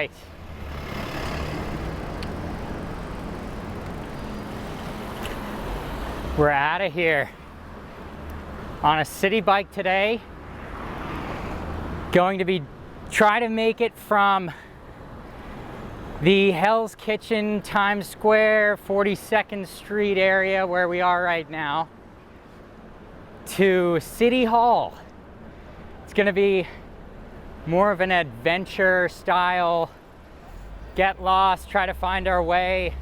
right. We're out of here on a city bike today. Going to be try to make it from the Hell's Kitchen, Times Square, 42nd Street area where we are right now to City Hall. It's going to be more of an adventure style, get lost, try to find our way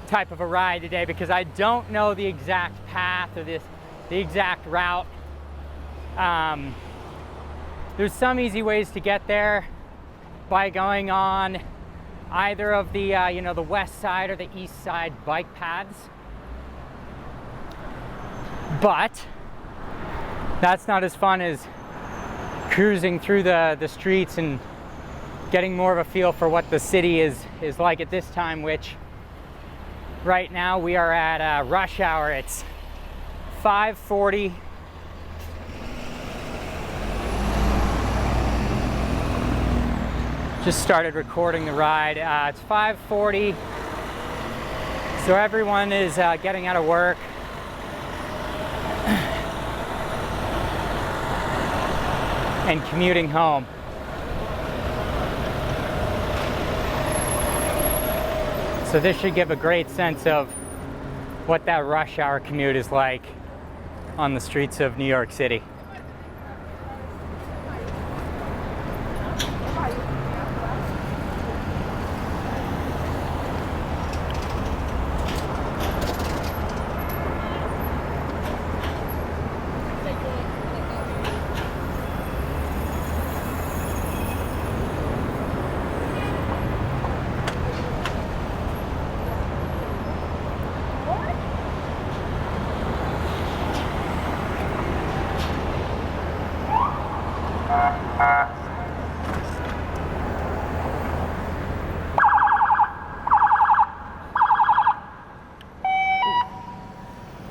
type of a ride today, because I don't know the exact path or the exact route. There's some easy ways to get there by going on either of the the west side or the east side bike paths, but that's not as fun as cruising through the streets and getting more of a feel for what the city is like at this time, which right now we are at rush hour. It's 5:40. Just started recording the ride. It's 5:40, so everyone is getting out of work. And commuting home. So this should give a great sense of what that rush hour commute is like on the streets of New York City.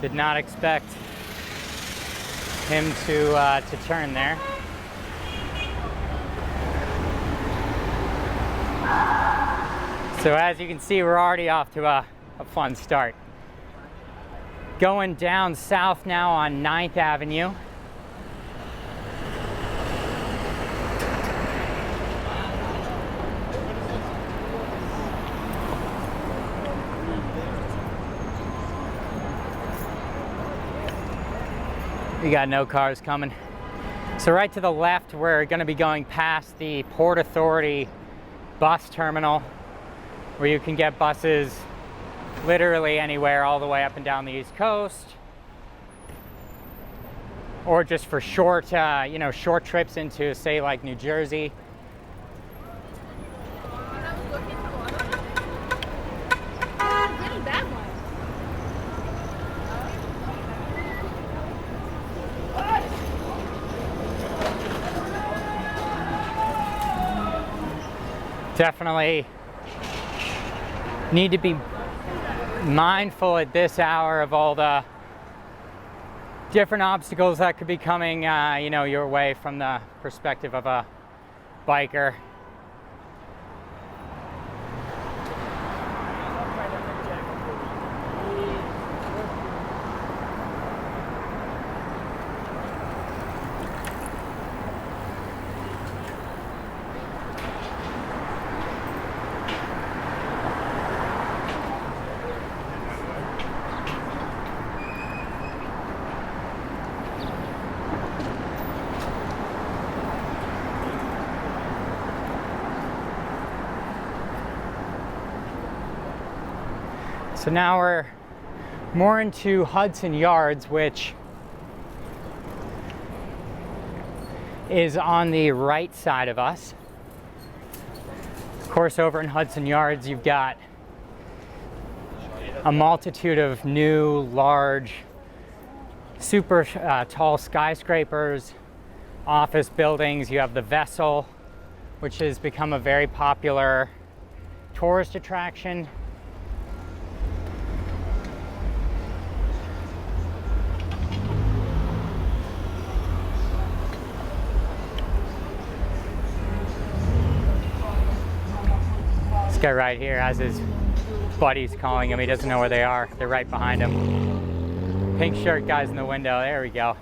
Did not expect him to turn there. So as you can see, we're already off to a fun start. Going down south now on 9th Avenue. We got no cars coming. So right to the left, we're going to be going past the Port Authority bus terminal, where you can get buses literally anywhere all the way up and down the East Coast, or just for short, short trips into, say, like New Jersey. Definitely need to be mindful at this hour of all the different obstacles that could be coming, your way from the perspective of a biker. So now we're more into Hudson Yards, which is on the right side of us. Of course, over in Hudson Yards, you've got a multitude of new, large, super tall skyscrapers, office buildings. You have the Vessel, which has become a very popular tourist attraction. guy right here has his buddies calling him. He doesn't know where they are. They're right behind him. Pink shirt guy's in the window. There we go.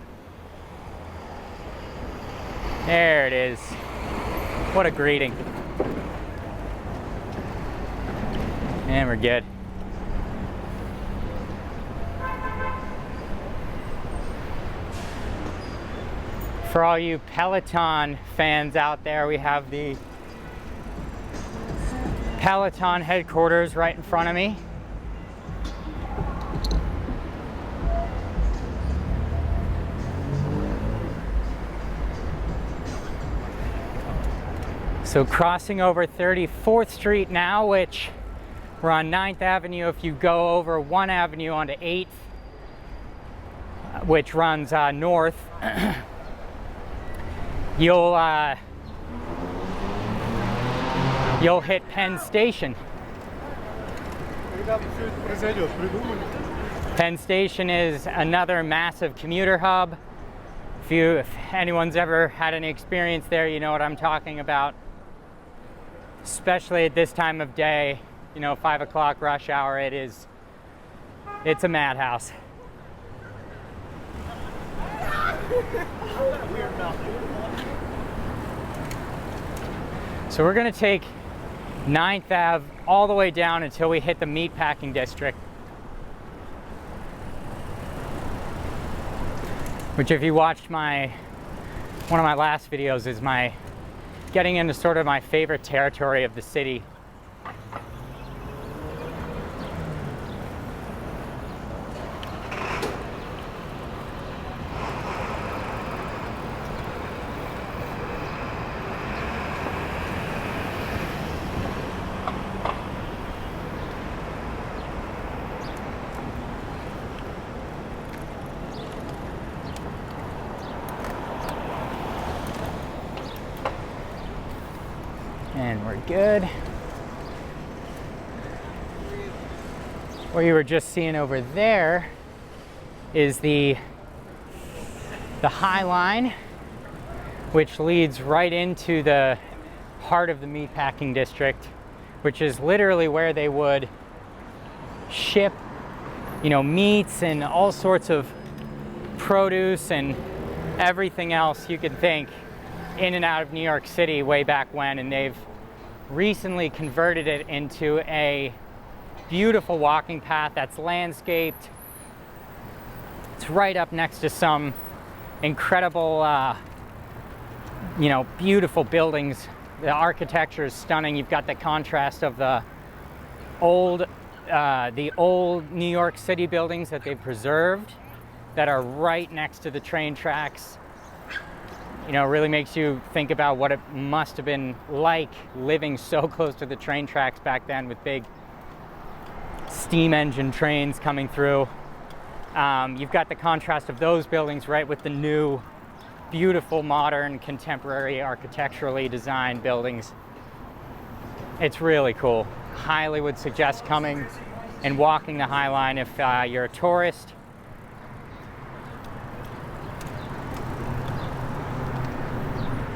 There it is. What a greeting. And we're good. For all you Peloton fans out there, we have the Peloton headquarters right in front of me. So crossing over 34th Street now, which we're on 9th Avenue. If you go over 1 Avenue onto 8th, which runs north, you'll hit Penn Station. Penn Station is another massive commuter hub. If anyone's ever had any experience there, you know what I'm talking about. Especially at this time of day, you know, 5 o'clock rush hour, it's a madhouse. So we're gonna take 9th Ave all the way down until we hit the Meatpacking District. Which, if you watched one of my last videos, is getting into sort of my favorite territory of the city. And we're good. What you were just seeing over there is the Highline, which leads right into the heart of the Meatpacking District, which is literally where they would ship, you know, meats and all sorts of produce and everything else you could think in and out of New York City way back when, and they've recently converted it into a beautiful walking path that's landscaped. It's right up next to some incredible, you know, beautiful buildings. The architecture is stunning. You've got the contrast of the old New York City buildings that they've preserved that are right next to the train tracks. You know, it really makes you think about what it must have been like living so close to the train tracks back then, with big steam engine trains coming through. You've got the contrast of those buildings right with the new, beautiful, modern, contemporary, architecturally designed buildings. It's really cool. Highly would suggest coming and walking the Highline if you're a tourist.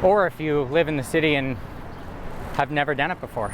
Or if you live in the city and have never done it before.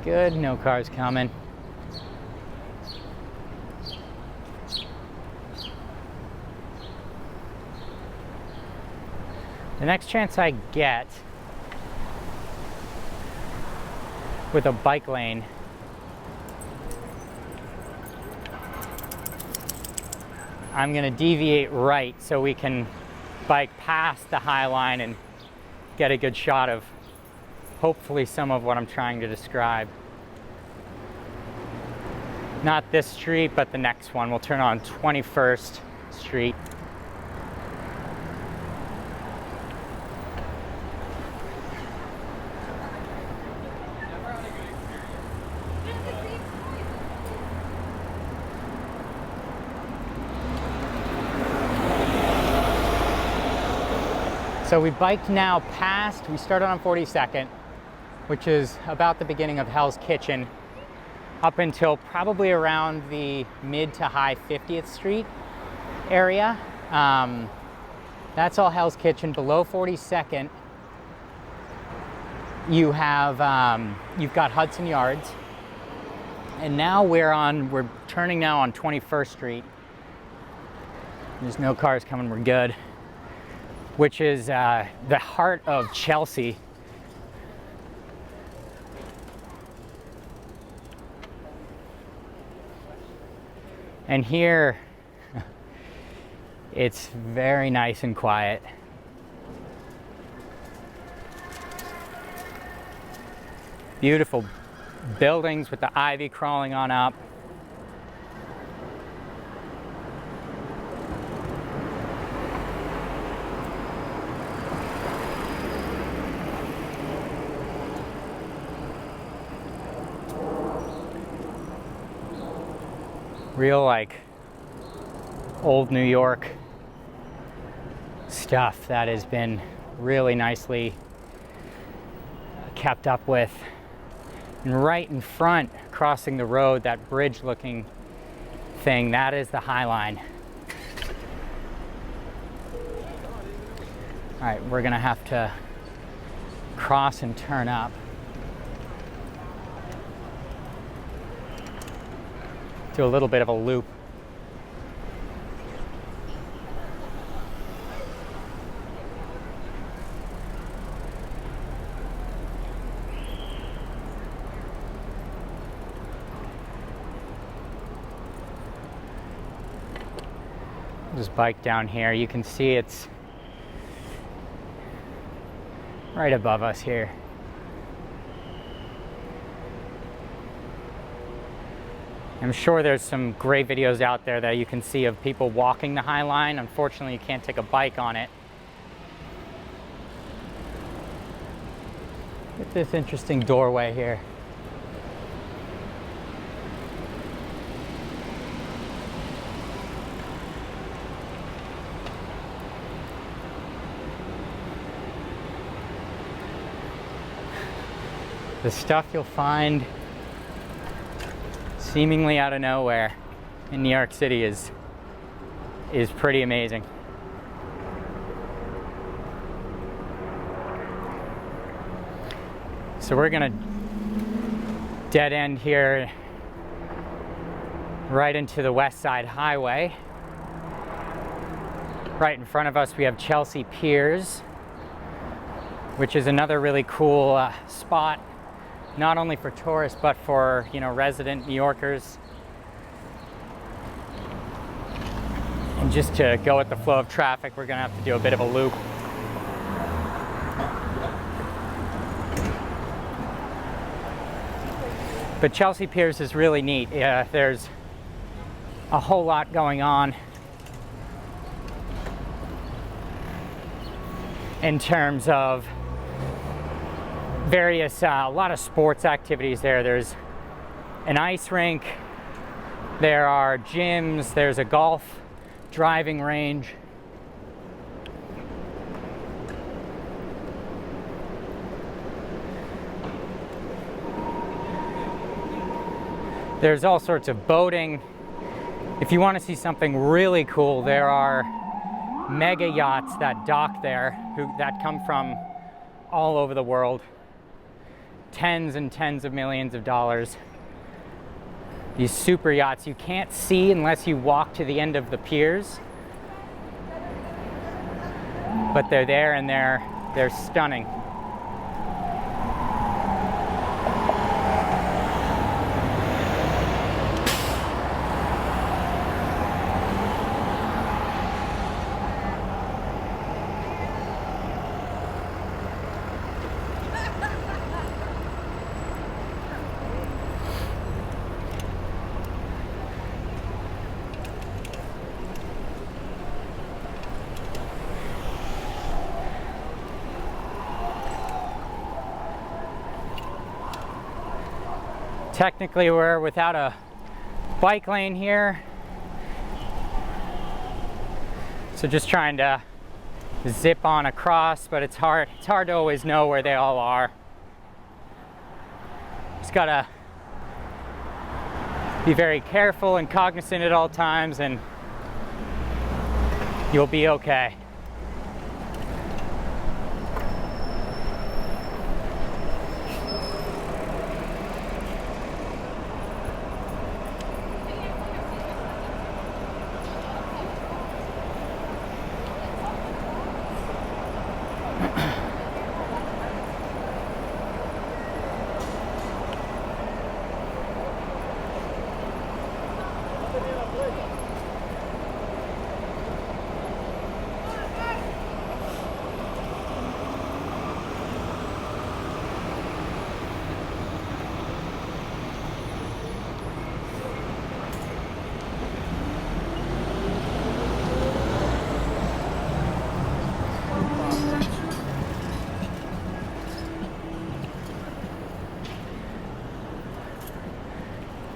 Good, no cars coming. The next chance I get with a bike lane, I'm gonna deviate right so we can bike past the Highline and get a good shot of hopefully some of what I'm trying to describe. Not this street, but the next one. We'll turn on 21st Street. So we biked now past, we started on 42nd, which is about the beginning of Hell's Kitchen, up until probably around the mid to high 50th Street area. That's all Hell's Kitchen. Below 42nd, you have, you've got Hudson Yards. And now we're turning now on 21st Street. There's no cars coming, we're good. Which is the heart of Chelsea. And here, it's very nice and quiet. Beautiful buildings with the ivy crawling on up. Real like old New York stuff that has been really nicely kept up with. And right in front, crossing the road, that bridge looking thing, that is the Highline. All right, we're gonna have to cross and turn up. Do a little bit of a loop. This bike down here, you can see it's right above us here. I'm sure there's some great videos out there that you can see of people walking the Highline. Unfortunately, you can't take a bike on it. Look at this interesting doorway here. The stuff you'll find seemingly out of nowhere in New York City is pretty amazing. So we're gonna dead end here right into the West Side Highway. Right in front of us we have Chelsea Piers, which is another really cool spot, not only for tourists, but for, you know, resident New Yorkers. And just to go with the flow of traffic, we're gonna have to do a bit of a loop. But Chelsea Piers is really neat. There's a whole lot going on in terms of various, a lot of sports activities there. There's an ice rink, there are gyms, there's a golf driving range. There's all sorts of boating. If you want to see something really cool, there are mega yachts that dock there that come from all over the world. Tens and tens of millions of dollars. These super yachts you can't see unless you walk to the end of the piers. But they're there and they're stunning. Technically, we're without a bike lane here, so just trying to zip on across, but it's hard to always know where they all are. Just gotta be very careful and cognizant at all times, and you'll be okay.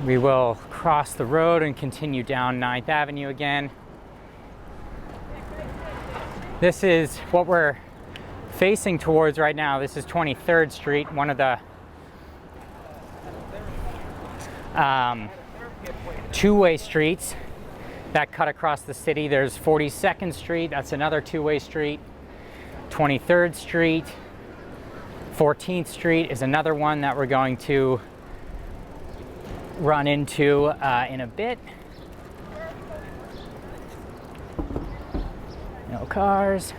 We will cross the road and continue down 9th Avenue again. This is what we're facing towards right now. This is 23rd Street, one of the two-way streets that cut across the city. There's 42nd Street, that's another two-way street. 23rd Street, 14th Street is another one that we're going to run into in a bit. No cars.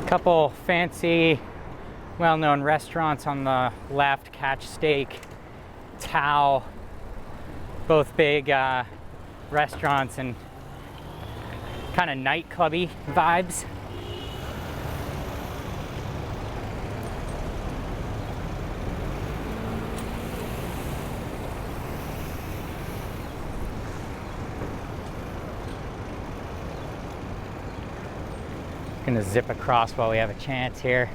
Couple fancy, well-known restaurants on the left, Catch Steak, Tao, both big restaurants and kind of nightclubby vibes. Gonna zip across while we have a chance here.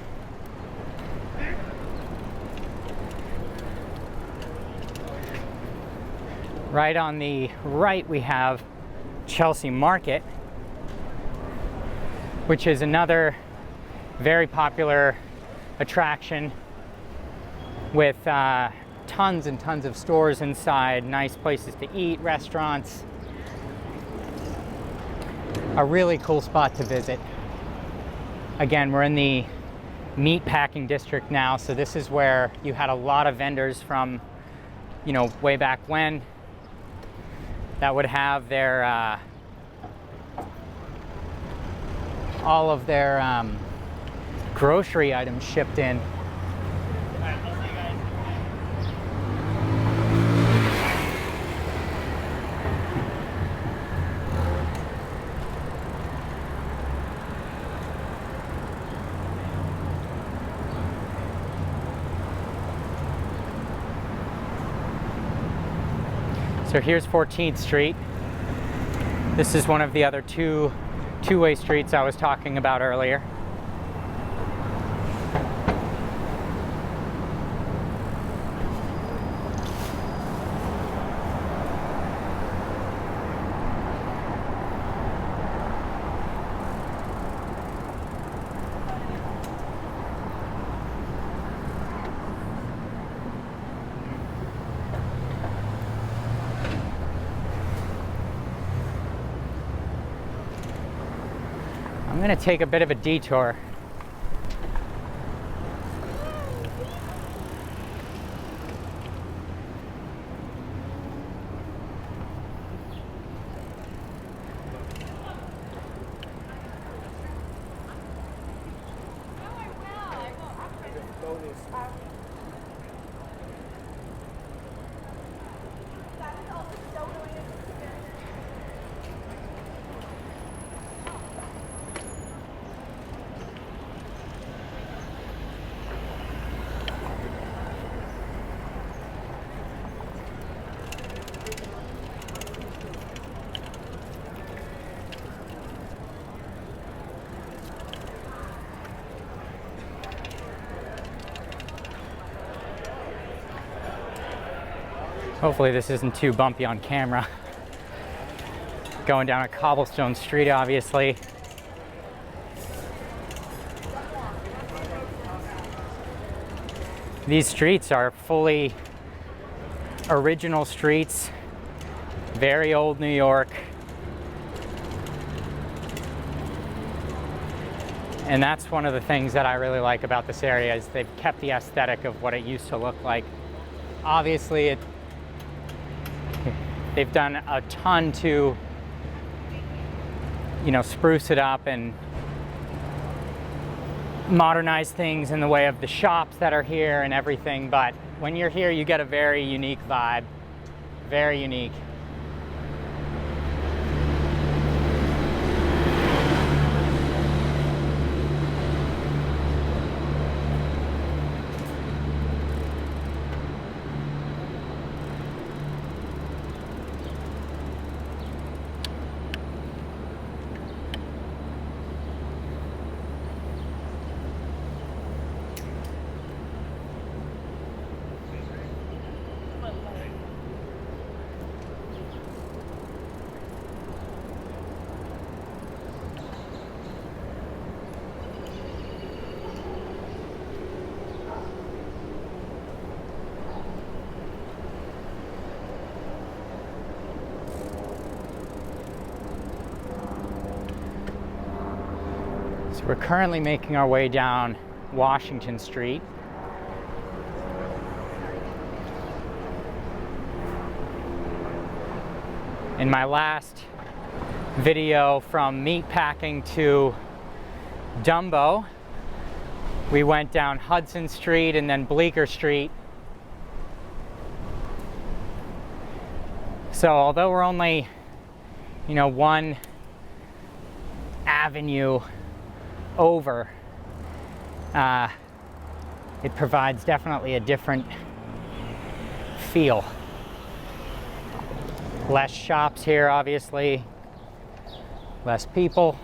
Right on the right we have Chelsea Market, which is another very popular attraction with tons and tons of stores inside, nice places to eat, restaurants. A really cool spot to visit. Again, we're in the Meatpacking District now, so this is where you had a lot of vendors from, you know, way back when that would have their all of their grocery items shipped in. So here's 14th Street. This is one of the other two two-way streets I was talking about earlier. I'm going to take a bit of a detour. Hopefully this isn't too bumpy on camera. Going down a cobblestone street, obviously. These streets are fully original streets, very old New York. And that's one of the things that I really like about this area is they've kept the aesthetic of what it used to look like. Obviously, they've done a ton to, you know, spruce it up and modernize things in the way of the shops that are here and everything. But when you're here, you get a very unique vibe, very unique. So we're currently making our way down Washington Street. In my last video from Meatpacking to Dumbo, we went down Hudson Street and then Bleecker Street. So although we're only, you know, one avenue over, it provides definitely a different feel. Less shops here, obviously, less people.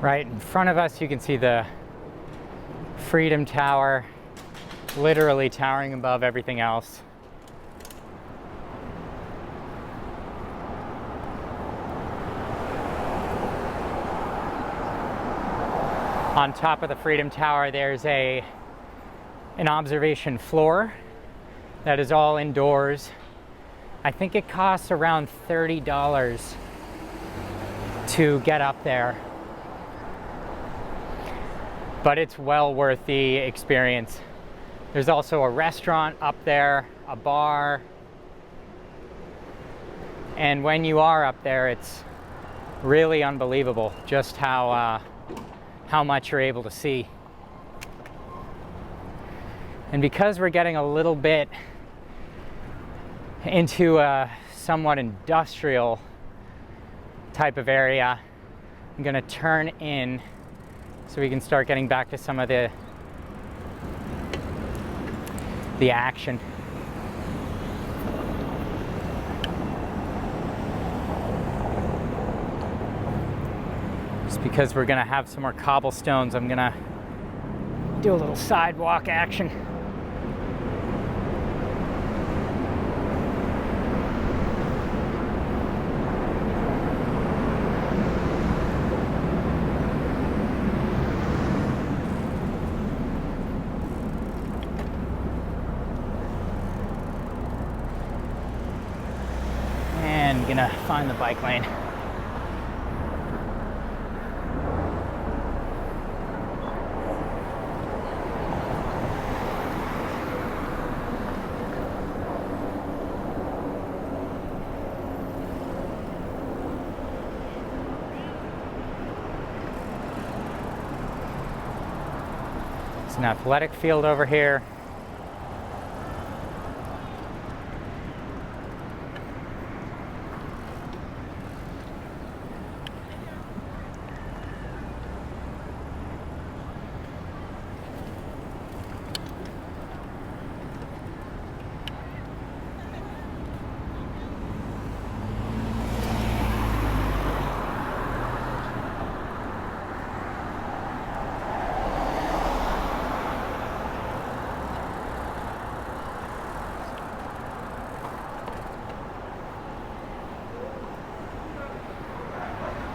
Right in front of us, you can see the Freedom Tower, literally towering above everything else. On top of the Freedom Tower, there's an observation floor that is all indoors. I think it costs around $30 to get up there, but it's well worth the experience. There's also a restaurant up there, a bar, and when you are up there, it's really unbelievable just how much you're able to see. And because we're getting a little bit into a somewhat industrial type of area, I'm gonna turn in so we can start getting back to some of the action. Just because we're gonna have some more cobblestones, I'm gonna do a little sidewalk action. And gonna find the bike lane. It's an athletic field over here.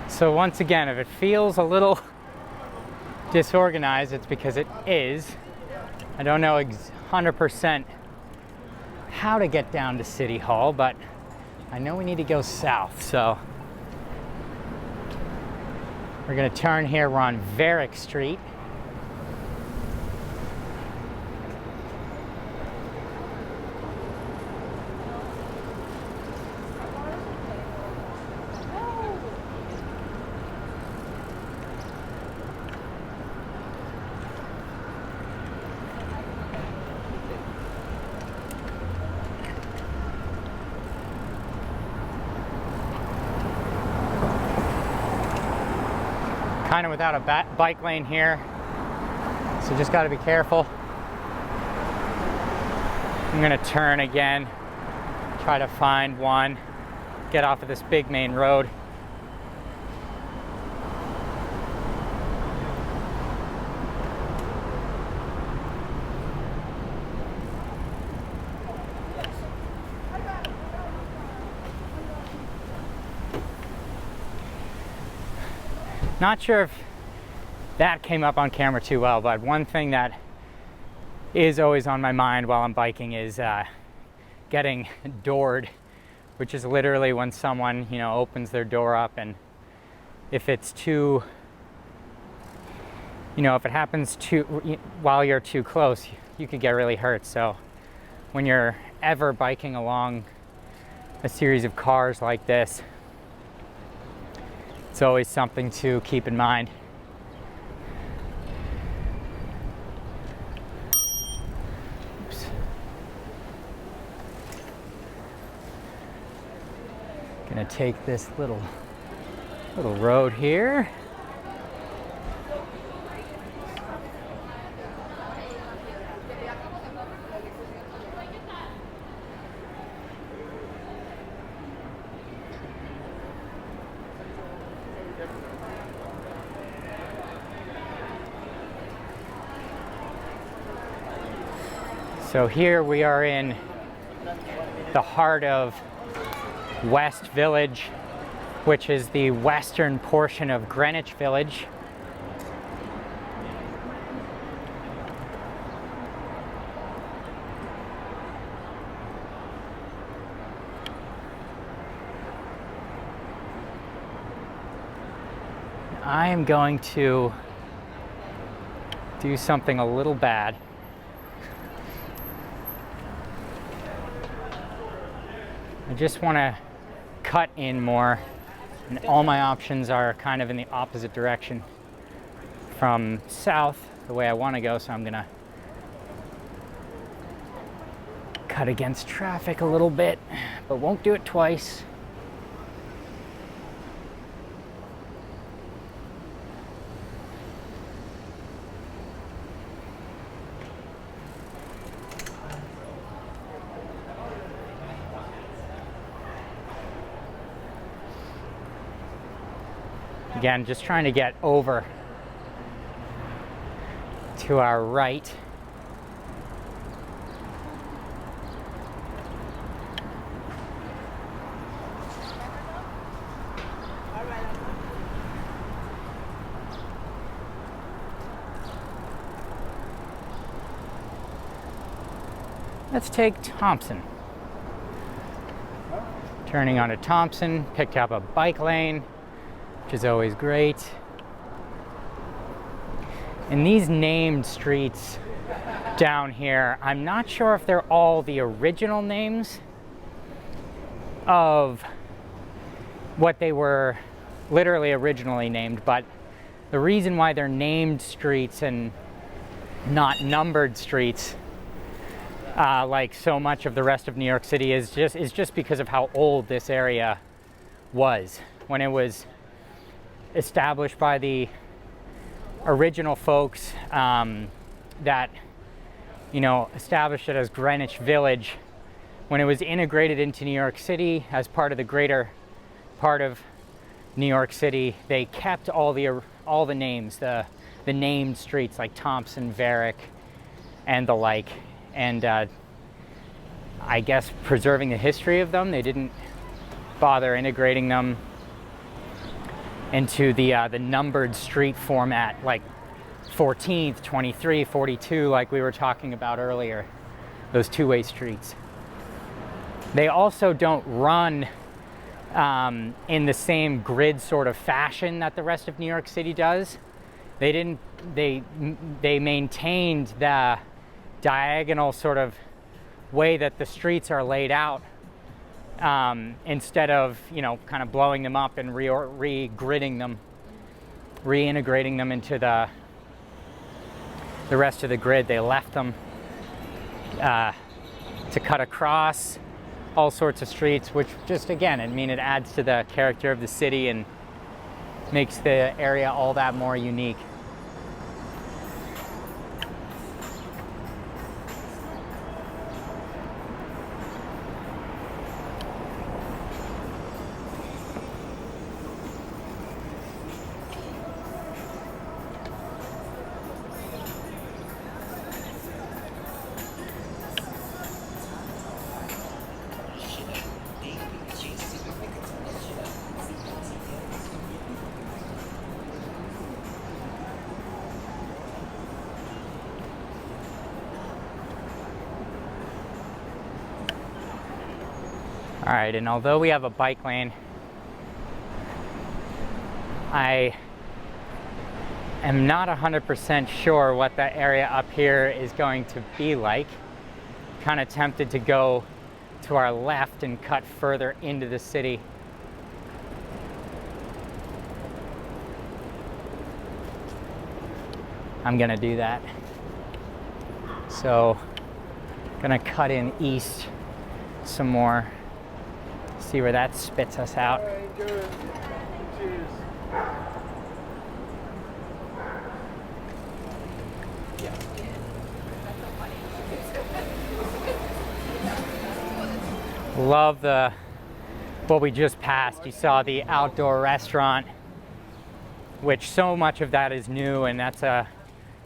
So once again, if it feels a little disorganized, it's because it is. I don't know 100% how to get down to City Hall, but I know we need to go south, so we're gonna turn here. We're on Varrick Street. Kind of without a bike lane here, so just got to be careful. I'm gonna turn again, try to find one, get off of this big main road. Not sure if that came up on camera too well, but one thing that is always on my mind while I'm biking is getting doored, which is literally when someone, you know, opens their door up, and if it's too, you know, if it happens while you're too close, you could get really hurt. So when you're ever biking along a series of cars like this, it's always something to keep in mind. Oops. Gonna take this little road here. So here we are in the heart of West Village, which is the western portion of Greenwich Village. I am going to do something a little bad. I just want to cut in more, and all my options are kind of in the opposite direction from south, the way I want to go, so I'm gonna cut against traffic a little bit, but won't do it twice. Again, just trying to get over to our right. Let's take Thompson. Turning onto Thompson, picked up a bike lane, which is always great. And these named streets down here, I'm not sure if they're all the original names of what they were literally originally named, but the reason why they're named streets and not numbered streets, like so much of the rest of New York City, is just because of how old this area was when it was established by the original folks that, you know, established it as Greenwich Village. When it was integrated into New York City as part of the greater part of New York City, they kept all the names, the named streets like Thompson, Varrick, and the like, and I guess preserving the history of them. They didn't bother integrating them into the numbered street format, like 14th, 23, 42, like we were talking about earlier, those two-way streets. They also don't run in the same grid sort of fashion that the rest of New York City does. They maintained the diagonal sort of way that the streets are laid out, instead of, you know, kind of blowing them up and re-gridding them, reintegrating them into the rest of the grid. They left them to cut across all sorts of streets, which just, again, I mean, it adds to the character of the city and makes the area all that more unique. All right, and although we have a bike lane, I am not 100% sure what the area up here is going to be like. Kind of tempted to go to our left and cut further into the city. I'm gonna do that. So, gonna cut in east some more. See where that spits us out. All right, good. Cheers. Love what we just passed. You saw the outdoor restaurant, which so much of that is new, and that's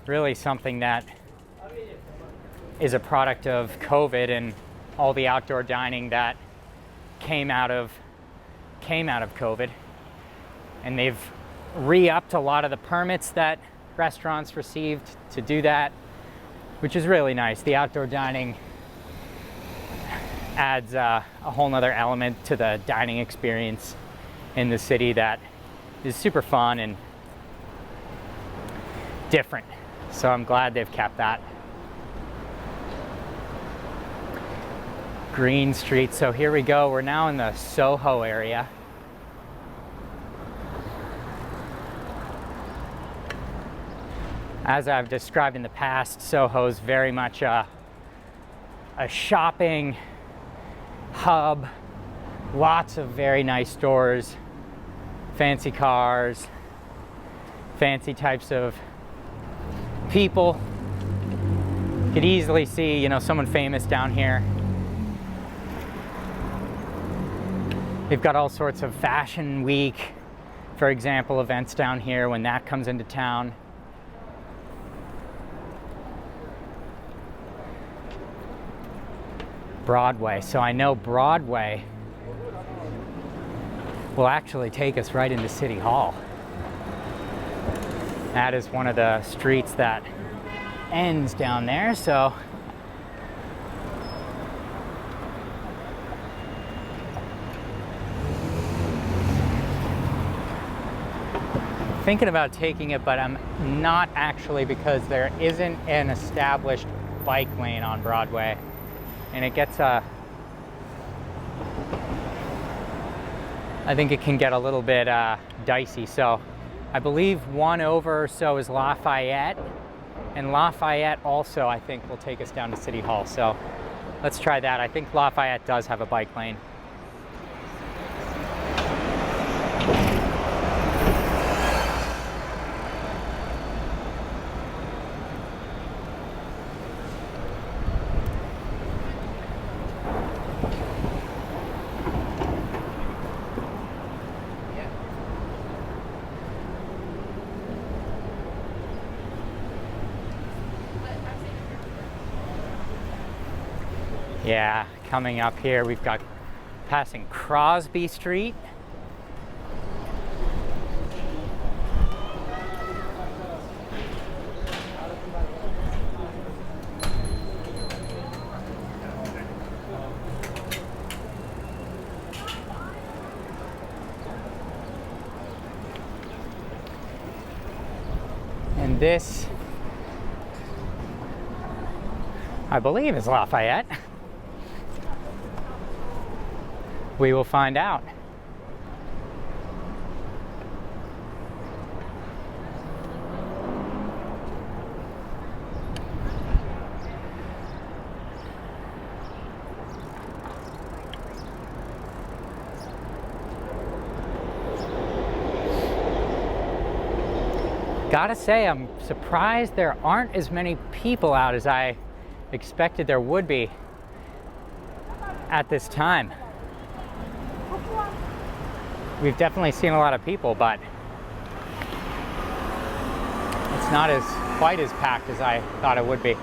really something that is a product of COVID and all the outdoor dining that came out of COVID. And they've re-upped a lot of the permits that restaurants received to do that, which is really nice. The outdoor dining adds a whole nother element to the dining experience in the city that is super fun and different. So I'm glad they've kept that. Green Street. So here we go. We're now in the SoHo area. As I've described in the past, SoHo is very much a shopping hub. Lots of very nice stores, fancy cars, fancy types of people. You could easily see, you know, someone famous down here. They've got all sorts of Fashion Week, for example, events down here when that comes into town. Broadway. So I know Broadway will actually take us right into City Hall. That is one of the streets that ends down there, so thinking about taking it, but I'm not actually, because there isn't an established bike lane on Broadway, and it gets I think it can get a little bit dicey. So I believe one over or so is Lafayette, and Lafayette also I think will take us down to City Hall. So let's try that. I think Lafayette does have a bike lane. Yeah, coming up here, we've got passing Crosby Street. And this, I believe, is Lafayette. We will find out. Gotta say, I'm surprised there aren't as many people out as I expected there would be at this time. We've definitely seen a lot of people, but it's not quite as packed as I thought it would be.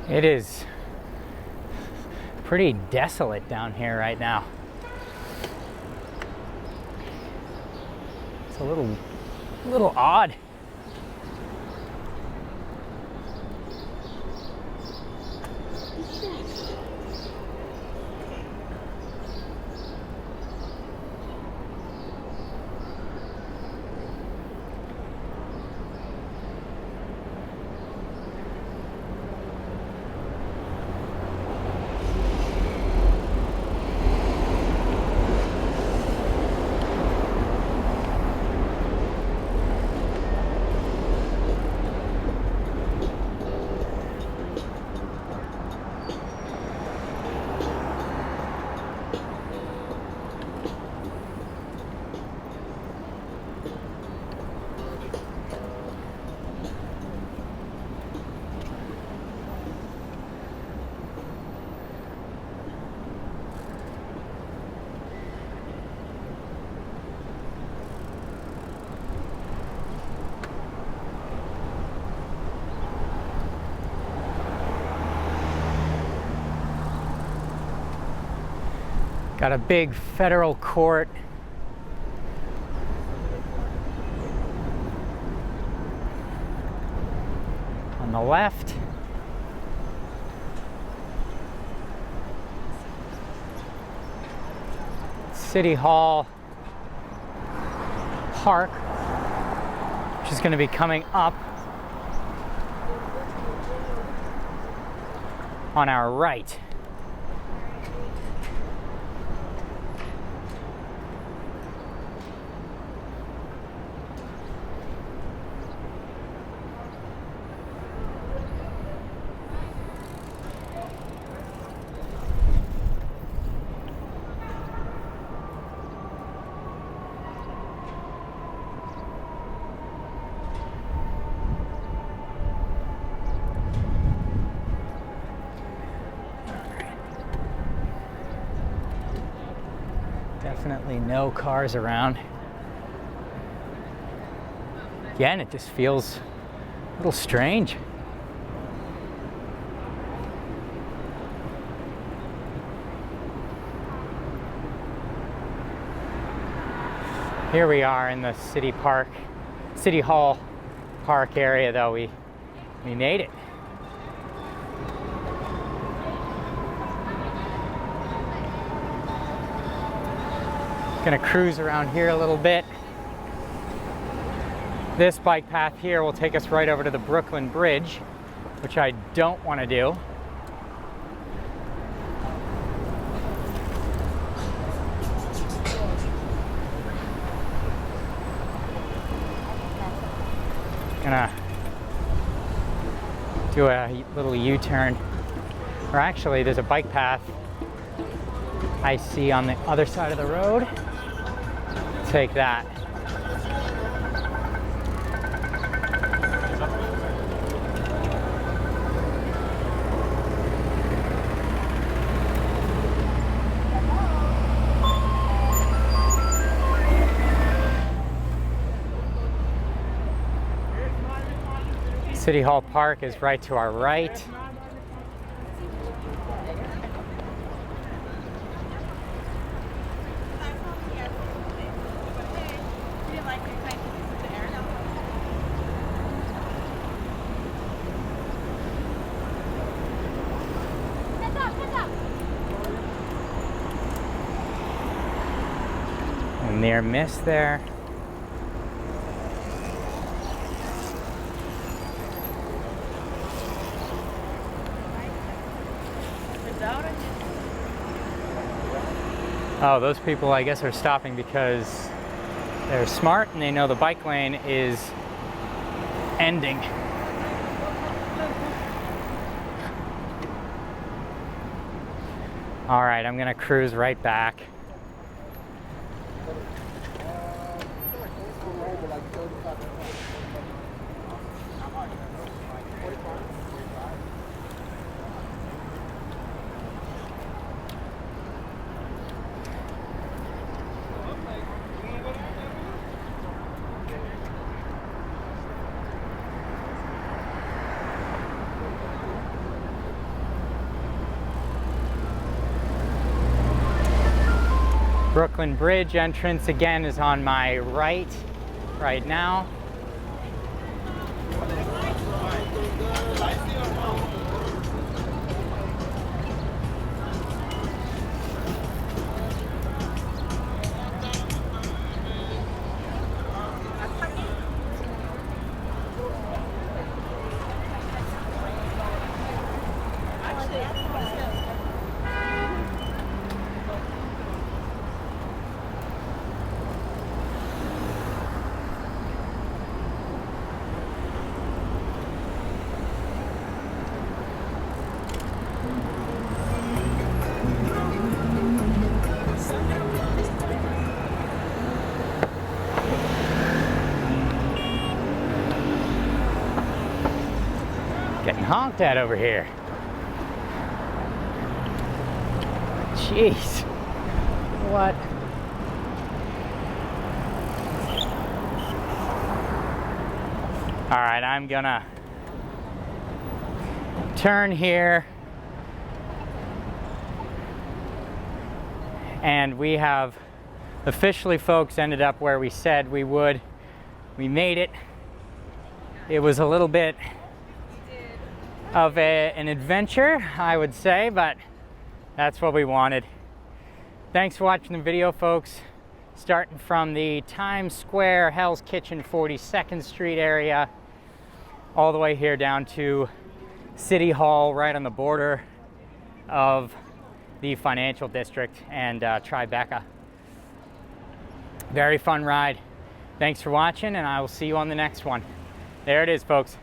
It is pretty desolate down here right now. It's a little odd. Got a big federal court. On the left. City Hall Park, which is going to be coming up on our right. Definitely no cars around. Again, it just feels a little strange. Here we are in the City Hall Park area, though. We made it. Gonna cruise around here a little bit. This bike path here will take us right over to the Brooklyn Bridge, which I don't want to do. Gonna do a little U-turn. Or actually, there's a bike path I see on the other side of the road. Take that. City Hall Park is right to our right. Near miss there. Oh, those people I guess are stopping because they're smart and they know the bike lane is ending. All right, I'm gonna cruise right back. Brooklyn Bridge entrance again is on my right now. Getting honked at over here. Jeez. What? All right, I'm gonna turn here. And we have officially, folks, ended up where we said we would. We made it. It was a little bit of an adventure, I would say, but that's what we wanted. Thanks for watching the video, folks. Starting from the Times Square, Hell's Kitchen, 42nd Street area, all the way here down to City Hall, right on the border of the financial district and Tribeca. Very fun ride. Thanks for watching, and I will see you on the next one. There it is, folks.